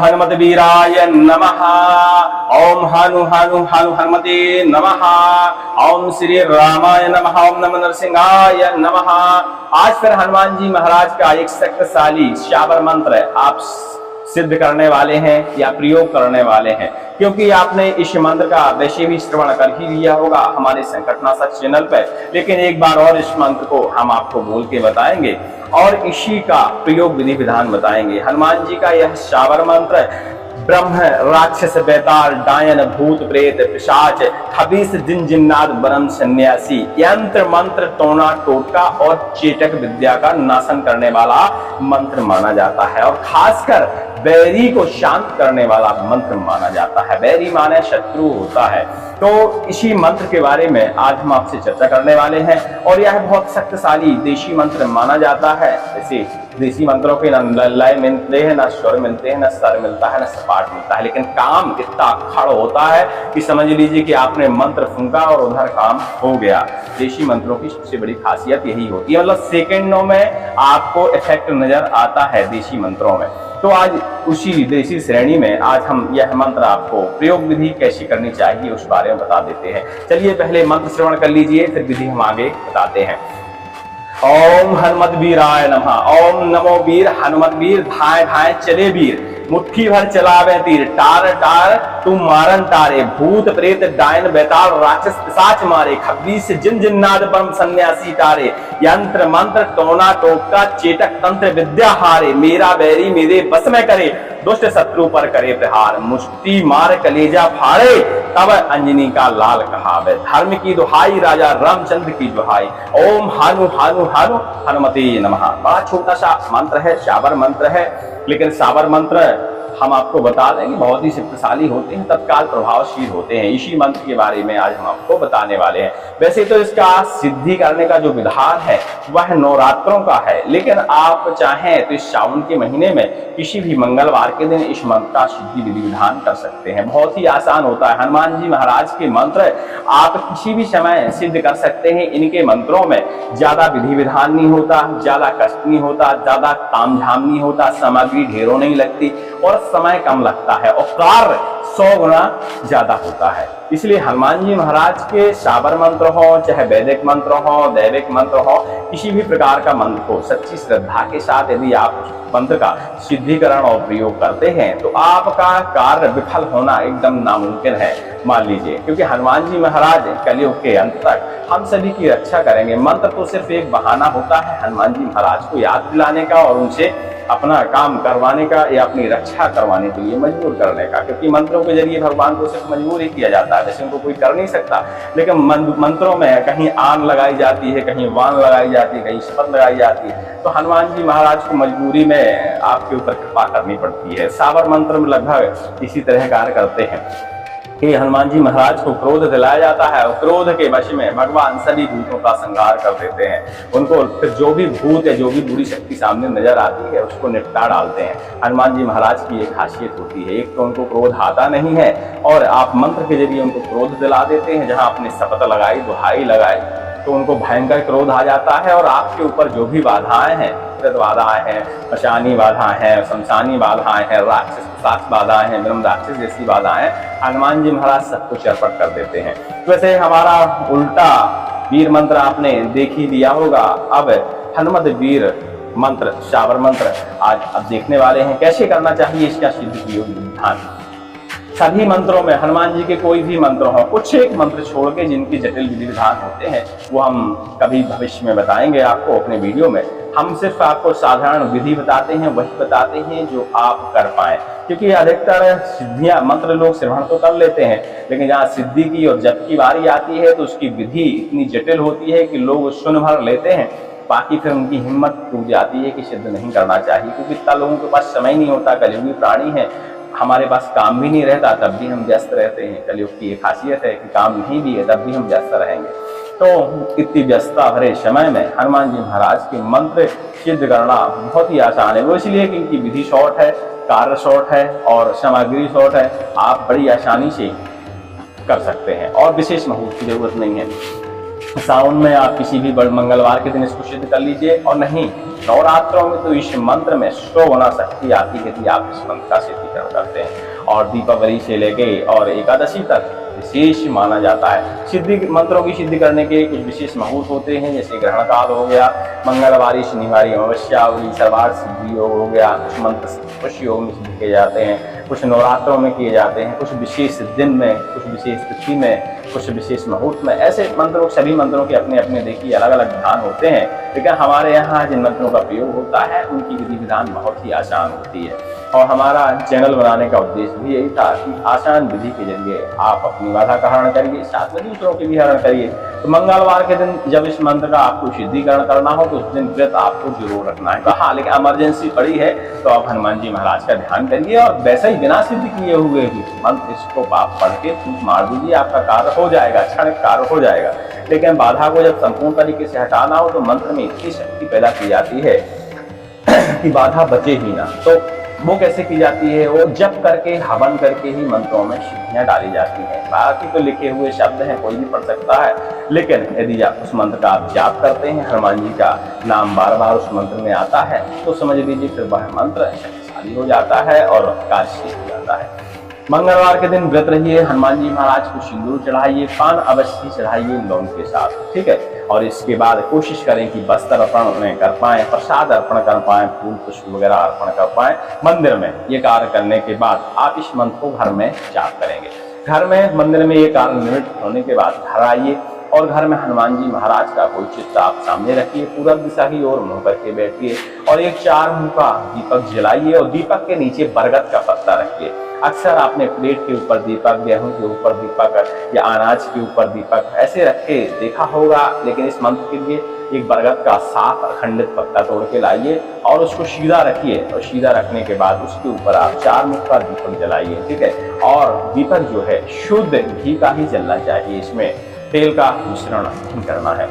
हनुमत वीराय नमः। ओम हनु हनु हनु हनुमते नमः। ओम श्री रामाय नमः। ओम नमो नरसिंहाय नमः। आज फिर हनुमान जी महाराज का एक शक्तिशाली श्यावर मंत्र आप सिद्ध करने वाले हैं या प्रयोग करने वाले हैं, क्योंकि आपने इस मंत्र का वैसे भी श्रवण कर ही लिया होगा हमारे संकटनाशक चैनल पर, लेकिन एक बार और इस मंत्र को हम आपको बोल के बताएंगे और इसी का प्रयोग विधि विधान बताएंगे। हनुमान जी का यह श्यावर मंत्र ब्रह्म राक्षस बेताल डायन भूत प्रेत पिशाच खबीस जिन जिन्नात ब्रह्म सन्यासी यंत्र मंत्र टोना टोटका और चेटक विद्या का नाशन करने वाला मंत्र माना जाता है और खासकर बैरी को शांत करने वाला मंत्र माना जाता है। बैरी माने शत्रु होता है। तो इसी मंत्र के बारे में आज हम आपसे चर्चा करने वाले हैं और यह बहुत शक्तिशाली देशी मंत्र माना जाता है। जैसे देसी मंत्रों के न लय मिलते हैं, न स्वर मिलते हैं, न स्वर मिलता है, न सपाट मिलता है, लेकिन काम इतना खड़ होता है कि समझ लीजिए कि आपने मंत्र फूंका और उधर काम हो गया। देशी मंत्रों की सबसे बड़ी खासियत यही होती है, मतलब सेकेंडों में आपको इफेक्ट नजर आता है देशी मंत्रों में। तो आज उसी देसी श्रेणी में आज हम यह मंत्र आपको प्रयोग विधि कैसी करनी चाहिए उस बारे में बता देते हैं। चलिए पहले मंत्र श्रवण कर लीजिए, फिर विधि हम आगे बताते हैं। ओम हनुमत वीराय नमः। ओम नमो वीर हनुमत वीर धाय धाय चले वीर मुट्ठी भर चलावे तीर टार टार तू मारन तारे भूत प्रेत डायन बेताल राक्षस पिशाच मारे खबीस जिन जिन्नाद परम सन्यासी तारे यंत्र मंत्र टोना टोटका चेटक तंत्र विद्या हारे मेरा बैरी मेरे बस में करे दुष्ट शत्रु पर करे प्रहार मुष्टि मार कलेजा फाड़े तब अंजनी का लाल कहावे धर्म की दुहाई राजा रामचंद्र की दुहाई। ओम हानु हानु हानु हनुमते नमः। बड़ा छोटा सा मंत्र है, श्यावर मंत्र है, लेकिन श्यावर मंत्र हम आपको बता देंगे बहुत ही शक्तिशाली होते हैं, तत्काल प्रभावशील होते हैं। इसी मंत्र के बारे में आज हम आपको बताने वाले हैं। वैसे तो इसका सिद्धि करने का जो विधान है वह नवरात्रों का है, लेकिन आप चाहें तो इस सावन के महीने में किसी भी मंगलवार के दिन इस मंत्र का सिद्धि विधि विधान कर सकते हैं। बहुत ही आसान होता है। हनुमान जी महाराज के मंत्र आप किसी भी समय सिद्ध कर सकते हैं। इनके मंत्रों में ज्यादा विधि विधान नहीं होता, ज्यादा कष्ट नहीं होता, ज्यादा तामझाम नहीं होता, सामग्री ढेरों नहीं लगती और समय कम लगता है और कार्य 100 गुना ज्यादा होता है। इसलिए हनुमान जी महाराज के श्यावर मंत्र हो, चाहे वैदिक मंत्र हो, दैविक मंत्र हो, किसी भी प्रकार का मंत्र हो, सच्ची श्रद्धा के साथ यदि आप उस मंत्र का सिद्धिकरण और प्रयोग करते हैं तो आपका कार्य विफल होना एकदम नामुमकिन है, मान लीजिए। क्योंकि हनुमान जी महाराज कलयुग के अंत तक हम सभी की रक्षा करेंगे। मंत्र तो सिर्फ एक बहाना होता है हनुमान जी महाराज को याद दिलाने का और उनसे अपना काम करवाने का या अपनी रक्षा करवाने के लिए मजबूर करने का, क्योंकि मंत्रों के जरिए भगवान को सिर्फ मजबूर ही किया जाता है, वैसे उनको कोई कर नहीं सकता। लेकिन मंत्रों में कहीं आन लगाई जाती है, कहीं वान लगाई जाती है, कहीं शपथ लगाई जाती है, तो हनुमान जी महाराज को मजबूरी में आपके ऊपर कृपा करनी पड़ती है। श्यावर मंत्र में लगभग इसी तरह कार्य करते हैं कि हनुमान जी महाराज को क्रोध दिलाया जाता है और क्रोध के वश में भगवान सभी भूतों का संहार कर देते हैं। उनको फिर जो भी भूत है, जो भी बुरी शक्ति सामने नजर आती है उसको निपटा डालते हैं। हनुमान जी महाराज की एक खासियत होती है, एक तो उनको क्रोध आता नहीं है और आप मंत्र के जरिए उनको क्रोध दिला देते हैं। जहां आपने शपथ लगाई, दुहाई लगाई, तो उनको भयंकर क्रोध आ जाता है और आपके ऊपर जो भी बाधाएं हैं, बाधाएं हैं, मशानी बाधाएं हैं, शमशानी बाधाएं हैं, राक्षस पिशाच बाधाएं हैं, ब्रह्म राक्षस जैसी बाधाएं, हनुमान जी महाराज सबको चरपट कर देते हैं। वैसे हमारा उल्टा वीर मंत्र आपने देख ही लिया होगा। अब हनुमत वीर मंत्र, श्यावर मंत्र आज अब देखने वाले हैं कैसे करना चाहिए इसका सिद्ध प्रयोग विधान। सभी मंत्रों में हनुमान जी के कोई भी मंत्र हो, कुछ एक मंत्र छोड़ के जिनकी जटिल विधि विधान होते हैं वो हम कभी भविष्य में बताएंगे आपको अपने वीडियो में। हम सिर्फ आपको साधारण विधि बताते हैं, वही बताते हैं जो आप कर पाए, क्योंकि अधिकतर सिद्धियां मंत्र लोग श्रवण तो कर लेते हैं, लेकिन जहाँ सिद्धि की और जप की बारी आती है तो उसकी विधि इतनी जटिल होती है कि लोग सुन भर लेते हैं, बाकी फिर उनकी हिम्मत टूट जाती है कि सिद्ध नहीं करना चाहिए, क्योंकि इतना लोगों के पास समय नहीं होता। कलयुगी प्राणी है, हमारे पास काम भी नहीं रहता तब भी हम व्यस्त रहते हैं। कलयुग की एक खासियत है कि काम नहीं भी है तब भी हम व्यस्त रहेंगे। तो इतनी व्यस्तता भरे समय में हनुमान जी महाराज के मंत्र सिद्ध करना बहुत ही आसान है। वो इसलिए कि इनकी विधि शॉर्ट है, कार्य शॉर्ट है और सामग्री शॉर्ट है। आप बड़ी आसानी से कर सकते हैं और विशेष मुहूर्त की जरूरत नहीं है। सावन में आप किसी भी बड़े मंगलवार के दिन इसको सिद्ध कर लीजिए। और नहीं, नवरात्रों में तो इस मंत्र में 100 गुना शक्ति आती है यदि आप इस मंत्र का सिद्धिकरण करते हैं। और दीपावली से लेके और एकादशी तक विशेष माना जाता है। सिद्धि मंत्रों की सिद्धि करने के कुछ विशेष मुहूर्त होते हैं, जैसे ग्रहण काल हो गया, मंगलवारी शनिवारी अमावस्या हुई, सर्वार्थ सिद्धि योग हो गया। कुछ मंत्र कुछ योग में सिद्ध किए जाते हैं, कुछ नवरात्रों में किए जाते हैं, कुछ विशेष दिन में, कुछ विशेष तिथि में, कुछ विशेष मुहूर्त में। ऐसे मंत्रों, सभी मंत्रों के अपने अपने देखिए अलग अलग विधान होते हैं, लेकिन हमारे यहाँ जिन मंत्रों का प्रयोग होता है उनकी विधि विधान बहुत ही आसान होती है। और हमारा चैनल बनाने का उद्देश्य भी यही था कि आसान विधि के जरिए आप अपनी बाधा का हरण करिए, साथ में दूसरों की भी हरण करिए। तो मंगलवार के दिन जब इस मंत्र का आपको सिद्धिकरण करना हो तो उस दिन व्रत आपको जरूर रखना है। हाँ, लेकिन इमरजेंसी पड़ी है तो आप हनुमान जी महाराज का ध्यान करिए और वैसे ही बिना सिद्ध किए हुए भी मंत्र इसको आप पढ़ के फूंक मार दीजिए, आपका कार्य हो जाएगा, क्षणिक कार्य हो जाएगा। लेकिन बाधा को जब संपूर्ण तरीके से हटाना हो तो मंत्र में इतनी शक्ति पैदा की जाती है कि बाधा बचे ही ना। तो वो कैसे की जाती है? वो जप करके, हवन करके ही मंत्रों में सिद्धियां डाली जाती हैं। बाकी तो लिखे हुए शब्द हैं, कोई भी पढ़ सकता है, लेकिन यदि आप उस मंत्र का आप जाप करते हैं, हनुमान जी का नाम बार बार उस मंत्र में आता है, तो समझ लीजिए फिर वह मंत्र शक्तिशाली हो जाता है और कार्य हो जाता है। मंगलवार के दिन व्रत रहिए, हनुमान जी महाराज को सिंदूर चढ़ाइए, पान अवश्य चढ़ाइए लौंग के साथ, ठीक है। और इसके बाद कोशिश करें कि वस्त्र अर्पण कर पाएं, प्रसाद अर्पण कर पाएं, फूल पुष्प वगैरह अर्पण कर पाएं मंदिर में। ये कार्य करने के बाद आप इस मंत्र को घर में जाप करेंगे। घर में, मंदिर में ये कार्य निवृत्त होने के बाद घर आइए और घर में हनुमान जी महाराज का कोई चित्र आप सामने रखिए, पूरब दिशा की ओर मुंह करके बैठिए और एक 4 मुंह का दीपक जलाइए और दीपक के नीचे बरगद का पत्ता रखिए। अक्सर आपने प्लेट के ऊपर दीपक, गेहूं के ऊपर दीपक या अनाज के ऊपर दीपक ऐसे रख के देखा होगा, लेकिन इस मंत्र के लिए एक बरगद का साफ अखंडित पत्ता तोड़ के लाइए और उसको सीधा रखिए। और सीधा रखने के बाद उसके ऊपर आप 4 मुख का दीपक जलाइए, ठीक है। और दीपक जो है शुद्ध घी का ही जलना चाहिए, इसमें तेल का मिश्रण नहीं करना है।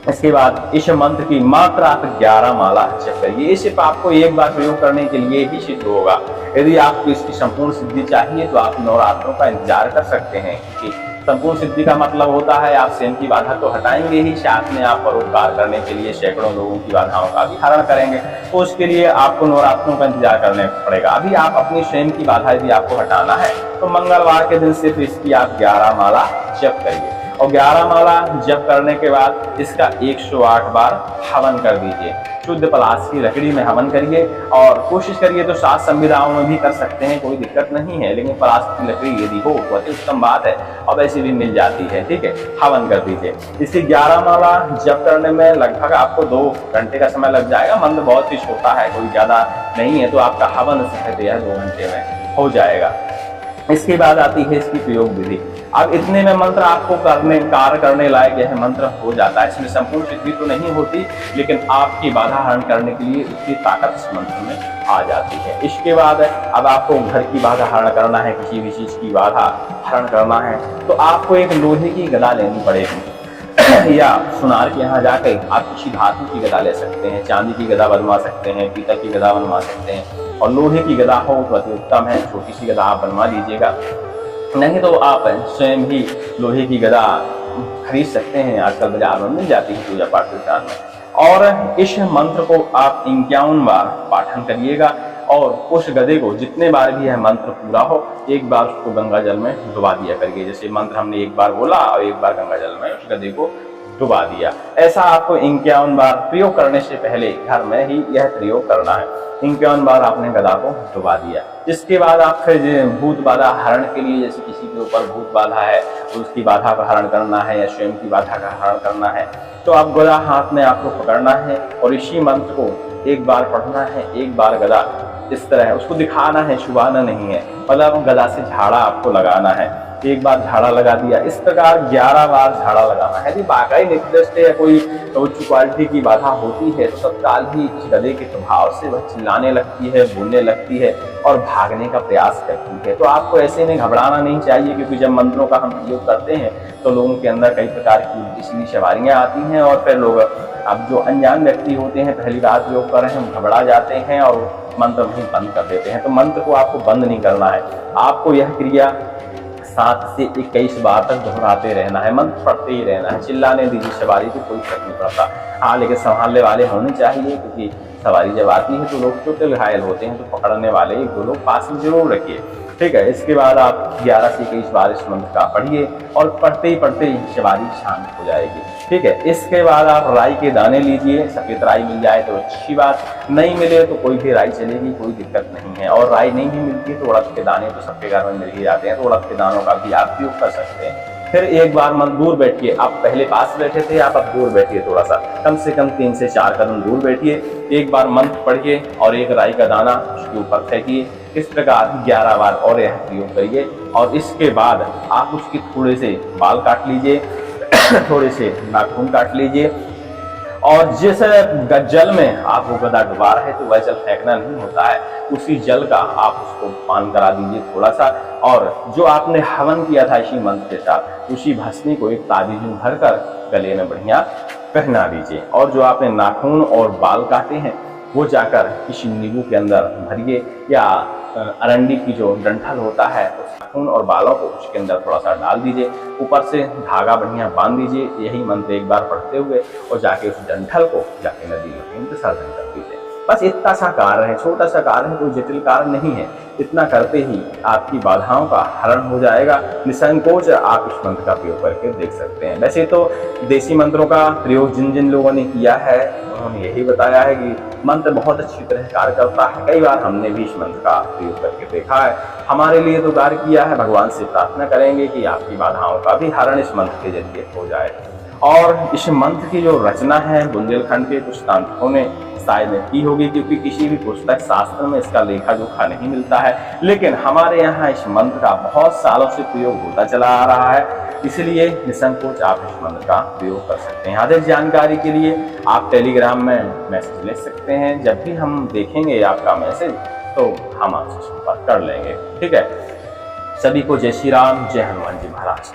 इसके बाद इस मंत्र की मात्र आप 11 माला जप करिए। ये सिर्फ आपको एक बार प्रयोग करने के लिए ही सिद्ध होगा। यदि आपको इसकी संपूर्ण सिद्धि चाहिए तो आप नवरात्रों का इंतजार कर सकते हैं, क्योंकि संपूर्ण सिद्धि का मतलब होता है आप स्वयं की बाधा तो हटाएंगे ही, साथ में आप परोपकार करने के लिए सैकड़ों लोगों की बाधाओं का भी हरण करेंगे। तो उसके लिए आपको नवरात्रों का इंतजार करना पड़ेगा। अभी आप अपनी स्वयं की बाधा यदि आपको हटाना है तो मंगलवार के दिन सिर्फ इसकी आप 11 माला जप करिए। और 11 माला जप करने के बाद इसका 108 बार हवन कर दीजिए। शुद्ध पलाश की लकड़ी में हवन करिए और कोशिश करिए तो 7 संविधाओं में भी कर सकते हैं, कोई दिक्कत नहीं है, लेकिन पलाश की लकड़ी यदि हो तो अति उत्तम बात है और वैसे भी मिल जाती है, ठीक है। हवन कर दीजिए। इसी 11 माला जप करने में लगभग आपको 2 घंटे का समय लग जाएगा। मंत्र बहुत ही छोटा है, कोई ज्यादा नहीं है, तो आपका हवन सहज 2 घंटे में हो जाएगा। इसके बाद आती है इसकी प्रयोग विधि। अब इतने में मंत्र आपको कार्य करने लायक यह मंत्र हो जाता है। इसमें संपूर्ण सिद्धि तो नहीं होती, लेकिन आपकी बाधा हरण करने के लिए उसकी ताकत इस मंत्र में आ जाती है। इसके बाद अब आपको घर की बाधा हरण करना है, किसी भी चीज की बाधा हरण करना है, तो आपको एक लोहे की गदा लेनी पड़ेगी या सुनार के यहाँ जाकर आप किसी धातु की गदा ले सकते हैं, चांदी की गदा बनवा सकते हैं, पीतल की गदा बनवा सकते हैं। और लोहे की गदा हो तो अति उत्तम है, छोटी सी गदा आप बनवा लीजिएगा। नहीं तो आप स्वयं ही लोहे की गदा खरीद सकते हैं, आजकल बाजार में मिल जाती है पूजा पाठ के स्थान में। और इस मंत्र को आप 51 बार पाठन करिएगा और उस गदे को जितने बार भी यह मंत्र पूरा हो, एक बार उसको गंगा जल में डुबा दिया करिए। जैसे मंत्र हमने एक बार बोला और एक बार गंगा जल में उस गदे को डुबा दिया। ऐसा आपको 51 बार प्रयोग करने से पहले घर में ही यह प्रयोग करना है। 51 बार आपने गदा को डुबा दिया। इसके बाद आप फिर भूत बाधा हरण के लिए, जैसे किसी के ऊपर भूत बाधा है तो उसकी बाधा का हरण करना है या स्वयं की बाधा का हरण करना है, तो आप गदा हाथ में आपको पकड़ना है और इसी मंत्र को एक बार पढ़ना है, एक बार गदा इस तरह उसको दिखाना है, छुपाना नहीं है, मतलब गदा से झाड़ा आपको लगाना है। एक बार झाड़ा लगा दिया, इस प्रकार 11 बार झाड़ा लगाना है। यदि वाकई निर्दिष्ट या कोई उच्च क्वालिटी की बाधा होती है तो तत्काल ही इस गदे के प्रभाव से वह चिल्लाने लगती है, बोलने लगती है और भागने का प्रयास करती है। तो आपको ऐसे में घबराना नहीं चाहिए, क्योंकि जब मंत्रों का हम प्रयोग करते हैं तो लोगों के अंदर कई प्रकार की इसलिए सवारियां आती हैं और फिर लोग, अब जो अनजान व्यक्ति होते हैं, पहली बार प्रयोग कर रहे हैं, घबरा जाते हैं और मंत्र वहीं बंद कर देते हैं। तो मंत्र को आपको बंद नहीं करना है, आपको यह क्रिया 7 से 21 बार तक दोहराते रहना है, मंत्र पढ़ते ही रहना है। चिल्लाने दीजिए सवारी को, कोई फर्क नहीं पड़ता। हाँ, लेकिन संभालने वाले होने चाहिए, क्योंकि सवारी जब आती है तो लोग चोटिल घायल होते हैं, तो पकड़ने वाले 1-2 लोग पास में जरूर रखिए। ठीक है, इसके बाद आप 11 से 21 बार इस मंत्र का पढ़िए और पढ़ते ही सवारी शांत हो जाएगी। ठीक है, इसके बाद आप राई के दाने लीजिए। सफ़ेद राई मिल जाए तो अच्छी बात, नहीं मिले तो कोई भी राई चलेगी, कोई दिक्कत नहीं है। और राई नहीं भी मिलती तो उड़द के दाने तो सबके घर में मिल ही जाते हैं, तो उड़द के दानों का भी आप उपयोग कर सकते हैं। फिर एक बार मन दूर बैठिए, आप पहले पास बैठे थे, आप अब दूर बैठिए, थोड़ा सा कम से कम 3 से 4 कदम दूर बैठिए। एक बार मंत्र पढ़िए और एक राई का दाना उसके ऊपर फेंकिए। इस प्रकार 11 बार और यह प्रयोग करिए और इसके बाद आप उसके थोड़े से बाल काट लीजिए, थोड़े से नाखून काट लीजिए और जिस जल में आप वो गदा डुबा रहे तो वह जल फेंकना नहीं होता है, उसी जल का आप उसको पान करा दीजिए थोड़ा सा। और जो आपने हवन किया था इसी मंत्र के साथ, उसी भस्मी को एक ताबीज में भरकर गले में बढ़िया पहना दीजिए। और जो आपने नाखून और बाल काटे हैं वो जाकर किसी नींबू के अंदर भरिए, या अरंडी की जो डंठल होता है उस नाखून और बालों को उसके अंदर थोड़ा सा डाल दीजिए, ऊपर से धागा बढ़िया बांध दीजिए। यही मंत्र एक बार पढ़ते हुए और जाके उस डंठल को जाके नदी में विसर्जन कर दीजिए। बस इतना सा कार्य है, छोटा सा कार्य है, कोई जटिल कार्य नहीं है। इतना करते ही आपकी बाधाओं का हरण हो जाएगा। निसंकोच आप इस मंत्र का प्रयोग करके देख सकते हैं। वैसे तो देसी मंत्रों का प्रयोग जिन जिन लोगों ने किया है उन्होंने यही बताया है कि मंत्र बहुत अच्छी तरह कार्य करता है। कई बार हमने भी इस मंत्र का प्रयोग करके देखा है, हमारे लिए तो कार्य किया है। भगवान से प्रार्थना करेंगे कि आपकी बाधाओं का भी हरण इस मंत्र के जरिए हो जाए। और इस मंत्र की जो रचना है बुंदेलखंड के कुछ तांत्रिकों ने शायद की होगी, क्योंकि किसी भी पुस्तक शास्त्र में इसका लेखा जोखा नहीं मिलता है। लेकिन हमारे यहाँ इस मंत्र का बहुत सालों से प्रयोग होता चला आ रहा है, इसलिए निसंकोच आप इस मंत्र का प्रयोग कर सकते हैं। अधिक जानकारी के लिए आप टेलीग्राम में मैसेज ले सकते हैं। जब भी हम देखेंगे आपका मैसेज तो हम आपसे संपर्क कर लेंगे। ठीक है, सभी को जय श्री राम, जय हनुमान जी महाराज।